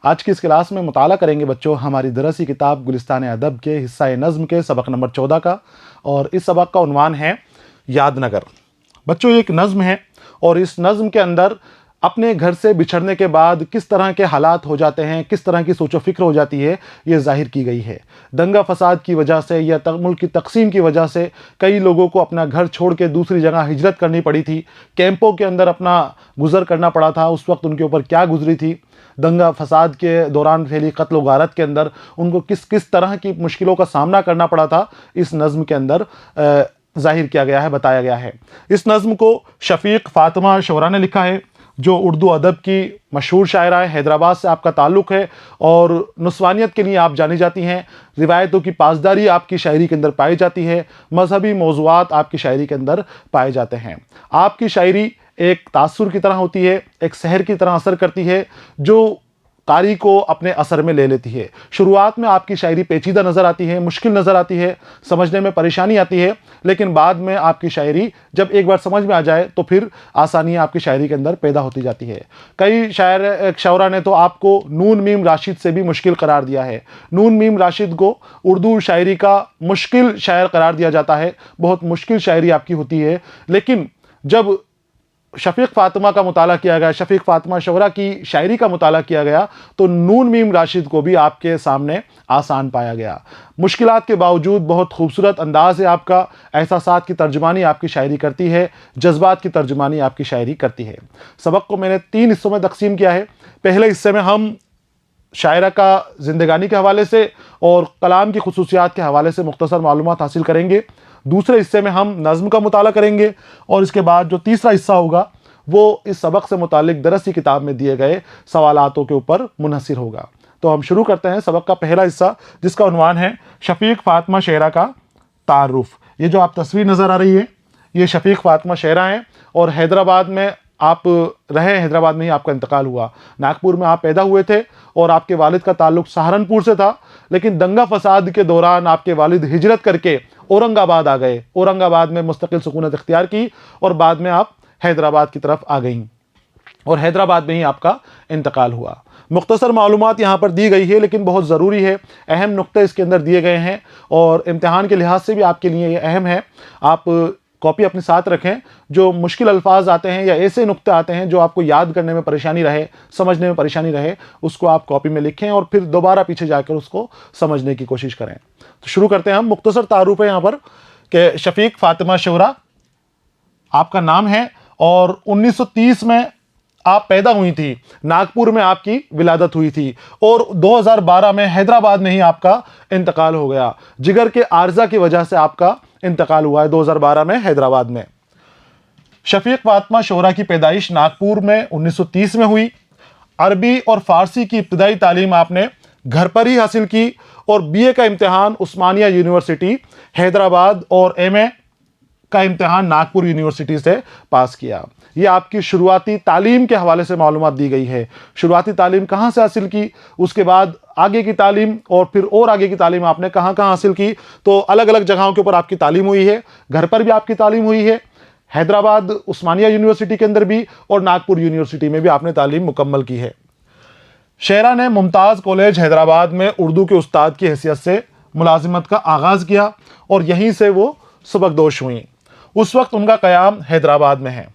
آج کی اس کلاس میں مطالعہ کریں گے بچوں ہماری درسی کتاب گلستان ادب کے حصہ نظم کے سبق نمبر 14 کا، اور اس سبق کا عنوان ہے یاد نگر۔ بچوں یہ ایک نظم ہے، اور اس نظم کے اندر اپنے گھر سے بچھڑنے کے بعد کس طرح کے حالات ہو جاتے ہیں، کس طرح کی سوچ و فکر ہو جاتی ہے، یہ ظاہر کی گئی ہے۔ دنگا فساد کی وجہ سے یا ملک کی تقسیم کی وجہ سے کئی لوگوں کو اپنا گھر چھوڑ کے دوسری جگہ ہجرت کرنی پڑی تھی، کیمپوں کے اندر اپنا گزر کرنا پڑا تھا۔ اس وقت ان کے اوپر کیا گزری تھی، دنگا فساد کے دوران پھیلی قتل و غارت کے اندر ان کو کس کس طرح کی مشکلوں کا سامنا کرنا پڑا تھا، اس نظم کے اندر ظاہر کیا گیا ہے، بتایا گیا ہے۔ اس نظم کو شفیق فاطمہ شورا نے لکھا ہے، جو اردو ادب کی مشہور شاعرہ ہے۔ حیدرآباد سے آپ کا تعلق ہے اور نسوانیت کے لیے آپ جانی جاتی ہیں۔ روایتوں کی پاسداری آپ کی شاعری کے اندر پائی جاتی ہے، مذہبی موضوعات آپ کی شاعری کے اندر پائے جاتے ہیں۔ آپ کی شاعری ایک تاثر کی طرح ہوتی ہے، ایک سحر کی طرح اثر کرتی ہے، جو قاری کو اپنے اثر میں لے لیتی ہے۔ شروعات میں آپ کی شاعری پیچیدہ نظر آتی ہے، مشکل نظر آتی ہے، سمجھنے میں پریشانی آتی ہے، لیکن بعد میں آپ کی شاعری جب ایک بار سمجھ میں آ جائے تو پھر آسانیاں آپ کی شاعری کے اندر پیدا ہوتی جاتی ہے۔ کئی شعراء نے تو آپ کو نون میم راشد سے بھی مشکل قرار دیا ہے۔ نون میم راشد کو اردو شاعری کا مشکل شاعر قرار دیا جاتا ہے، بہت مشکل شاعری آپ کی ہوتی ہے، لیکن جب شفیق فاطمہ کا مطالعہ کیا گیا، شفیق فاطمہ شورا کی شاعری کا مطالعہ کیا گیا، تو نون میم راشد کو بھی آپ کے سامنے آسان پایا گیا۔ مشکلات کے باوجود بہت خوبصورت انداز ہے آپ کا، احساسات کی ترجمانی آپ کی شاعری کرتی ہے، جذبات کی ترجمانی آپ کی شاعری کرتی ہے۔ سبق کو میں نے 3 حصوں میں تقسیم کیا ہے۔ پہلے حصے میں ہم شاعرہ کا زندگانی کے حوالے سے اور کلام کی خصوصیات کے حوالے سے مختصر معلومات حاصل کریں گے۔ دوسرے حصے میں ہم نظم کا مطالعہ کریں گے، اور اس کے بعد جو تیسرا حصہ ہوگا وہ اس سبق سے متعلق درسی کتاب میں دیے گئے سوالاتوں کے اوپر منحصر ہوگا۔ تو ہم شروع کرتے ہیں سبق کا پہلا حصہ، جس کا عنوان ہے شفیق فاطمہ شعرا کا تعارف۔ یہ جو آپ تصویر نظر آ رہی ہے، یہ شفیق فاطمہ شعرا ہیں، اور حیدرآباد میں آپ رہے، حیدرآباد میں ہی آپ کا انتقال ہوا۔ ناگپور میں آپ پیدا ہوئے تھے اور آپ کے والد کا تعلق سہارنپور سے تھا، لیکن دنگا فساد کے دوران آپ کے والد ہجرت کر کے اورنگ آباد آ گئے، اورنگ آباد میں مستقل سکونت اختیار کی، اور بعد میں آپ حیدرآباد کی طرف آ گئیں، اور حیدرآباد میں ہی آپ کا انتقال ہوا۔ مختصر معلومات یہاں پر دی گئی ہے، لیکن بہت ضروری ہے، اہم نقطے اس کے اندر دیے گئے ہیں، اور امتحان کے لحاظ سے بھی آپ کے لیے یہ اہم ہے۔ آپ کاپی اپنے ساتھ رکھیں، جو مشکل الفاظ آتے ہیں یا ایسے نقطے آتے ہیں جو آپ کو یاد کرنے میں پریشانی رہے، سمجھنے میں پریشانی رہے، اس کو آپ کاپی میں لکھیں اور پھر دوبارہ پیچھے جا کر اس کو سمجھنے کی کوشش کریں۔ تو شروع کرتے ہیں ہم۔ مختصر تعارف ہے یہاں پر کہ شفیق فاطمہ شورا آپ کا نام ہے، اور 1930 میں آپ پیدا ہوئی تھی، ناگپور میں آپ کی ولادت ہوئی تھی، اور 2012 میں حیدرآباد میں ہی آپ کا انتقال ہو گیا۔ جگر کے عارضہ کی وجہ سے آپ کا انتقال ہوا ہے 2012 میں حیدرآباد میں۔ شفیق فاطمہ شورا کی پیدائش ناگپور میں 1930 میں ہوئی۔ عربی اور فارسی کی ابتدائی تعلیم آپ نے گھر پر ہی حاصل کی، اور بی اے کا امتحان عثمانیہ یونیورسٹی حیدرآباد اور ایم اے کا امتحان ناگپور یونیورسٹی سے پاس کیا۔ یہ آپ کی شروعاتی تعلیم کے حوالے سے معلومات دی گئی ہے۔ شروعاتی تعلیم کہاں سے حاصل کی، اس کے بعد آگے کی تعلیم، اور پھر اور آگے کی تعلیم آپ نے کہاں کہاں حاصل کی، تو الگ الگ جگہوں کے اوپر آپ کی تعلیم ہوئی ہے۔ گھر پر بھی آپ کی تعلیم ہوئی ہے، حیدرآباد عثمانیہ یونیورسٹی کے اندر بھی، اور ناگپور یونیورسٹی میں بھی آپ نے تعلیم مکمل کی ہے۔ شعرا نے ممتاز کالج حیدرآباد میں اردو کے استاد کی حیثیت سے ملازمت کا آغاز کیا، اور یہیں سے وہ سبکدوش ہوئیں۔ اس وقت ان کا قیام حیدرآباد میں ہے۔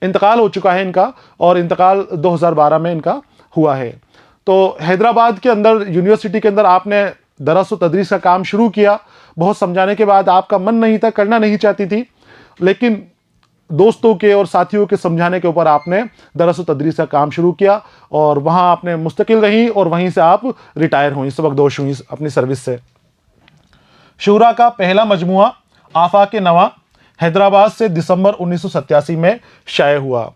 انتقال ہو چکا ہے ان کا، اور انتقال 2012 میں ان کا ہوا ہے۔ تو حیدرآباد کے اندر یونیورسٹی کے اندر آپ نے درس و تدریس کا کام شروع کیا۔ بہت سمجھانے کے بعد آپ کا من نہیں تھا، کرنا نہیں چاہتی تھی، لیکن دوستوں کے اور ساتھیوں کے سمجھانے کے اوپر آپ نے درس و تدریس کا کام شروع کیا، اور وہاں آپ نے مستقل رہیں، اور وہیں سے آپ ریٹائر ہوئیں، سبکدوش ہوئیں اپنی سروس سے۔ شورا کا پہلا مجموعہ آفاق نواں حیدرآباد سے دسمبر 1987 میں شائع ہوا۔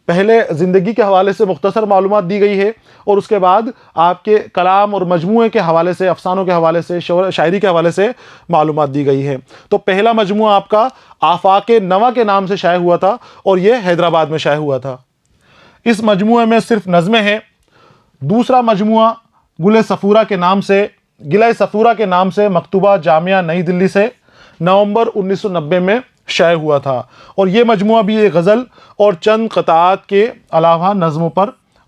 پہلے زندگی کے حوالے سے مختصر معلومات دی گئی ہے، اور اس کے بعد آپ کے کلام اور مجموعے کے حوالے سے، افسانوں کے حوالے سے، شاعری کے حوالے سے معلومات دی گئی ہے۔ تو پہلا مجموعہ آپ کا آفاق نواں کے نام سے شائع ہوا تھا، اور یہ حیدرآباد میں شائع ہوا تھا۔ اس مجموعے میں صرف نظمیں ہیں۔ دوسرا مجموعہ گلِ صفورہ کے نام سے مکتوبہ جامعہ نئی دلی سے نومبر 1990 میں شائع ہوا تھا، اور یہ مجموعہ بھی ایک غزل اور چند قطعات کے علاوہ نظموں پر